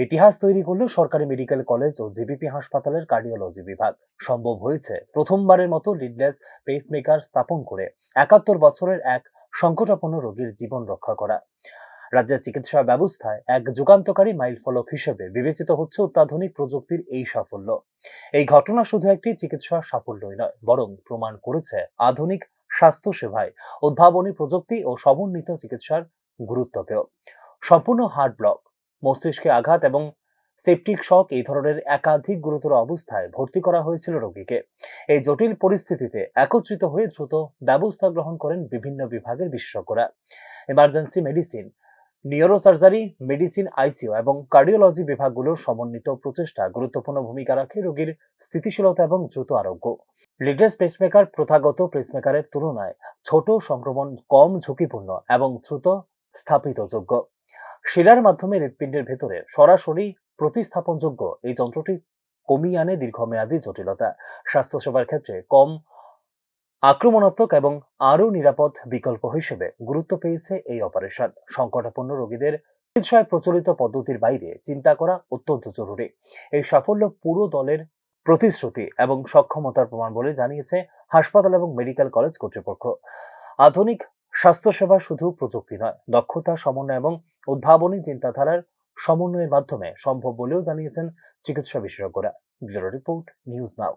ইতিহাস তৈরি করল সরকারি মেডিকেল কলেজ ও জিবিপি হাসপাতালের কার্ডিওলজি বিভাগ। সম্ভব হয়েছে প্রথমবারের মতো লিডলেস পেসমেকার স্থাপন করে ৭১ বছরের এক সংকটাপন্ন রোগীর জীবন রক্ষা করা। রাজ্যের চিকিৎসা ব্যবস্থায় এক যুগান্তকারী মাইলফলক হিসেবে বিবেচিত হচ্ছে অত্যাধুনিক প্রযুক্তির এই সাফল্য। এই ঘটনা শুধু একটি চিকিৎসা সাফল্যই নয়, বরং প্রমাণ করেছে আধুনিক স্বাস্থ্য সেবায় উদ্ভাবনী প্রযুক্তি ও সমন্বিত চিকিৎসার গুরুত্বকেও। সম্পূর্ণ হার্ট ব্লক, মস্তিষ্কে আঘাত এবং সেপটিক শক এই ধরনের একাধিক গুরুতর অবস্থায় ভর্তি করা হয়েছিল রোগীকে। এই জটিল পরিস্থিতিতে একত্রিত হয়ে দ্রুত ব্যবস্থা গ্রহণ করেন বিভিন্ন বিভাগের বিশেষজ্ঞরা। Emergency medicine, neurosurgery, medicine, ICU এবং কার্ডিওলজি বিভাগগুলোর সমন্বিত প্রচেষ্টা গুরুত্বপূর্ণ ভূমিকা রাখে রোগীর স্থিতিশীলতা এবং দ্রুত আরোগ্য। লিডলেস পেসমেকার প্রথাগত পেসমেকারের তুলনায় ছোট, সংক্রমণ কম, ঝুঁকিপূর্ণ এবং দ্রুত স্থাপিতযোগ্য। শিরার মাধ্যমে হৃৎপিণ্ডের ভেতরে সরাসরি প্রতিস্থাপনযোগ্য এই যন্ত্রটি কমিয়ে আনে দীর্ঘমেয়াদী জটিলতা। স্বাস্থ্যসেবার ক্ষেত্রে কম আক্রমণাত্মক এবং আরও নিরাপদ বিকল্প হিসেবে গুরুত্ব পেয়েছে এই অপারেশন। সংকটাপন্ন রোগীদের চিকিৎসায় প্রচলিত পদ্ধতির বাইরে চিন্তা করা অত্যন্ত জরুরি। এই সাফল্য পুরো দলের প্রতিশ্রুতি এবং সক্ষমতার প্রমাণ বলে জানিয়েছে হাসপাতাল এবং মেডিকেল কলেজ কর্তৃপক্ষ। আধুনিক স্বাস্থ্যসেবা শুধু প্রযুক্তি নয়, দক্ষতা, সমন্বয় এবং উদ্ভাবনী চিন্তাধারার সমন্বয়ের মাধ্যমে সম্ভব বলেও জানিয়েছেন চিকিৎসা বিশেষজ্ঞরা। Bureau report, news now.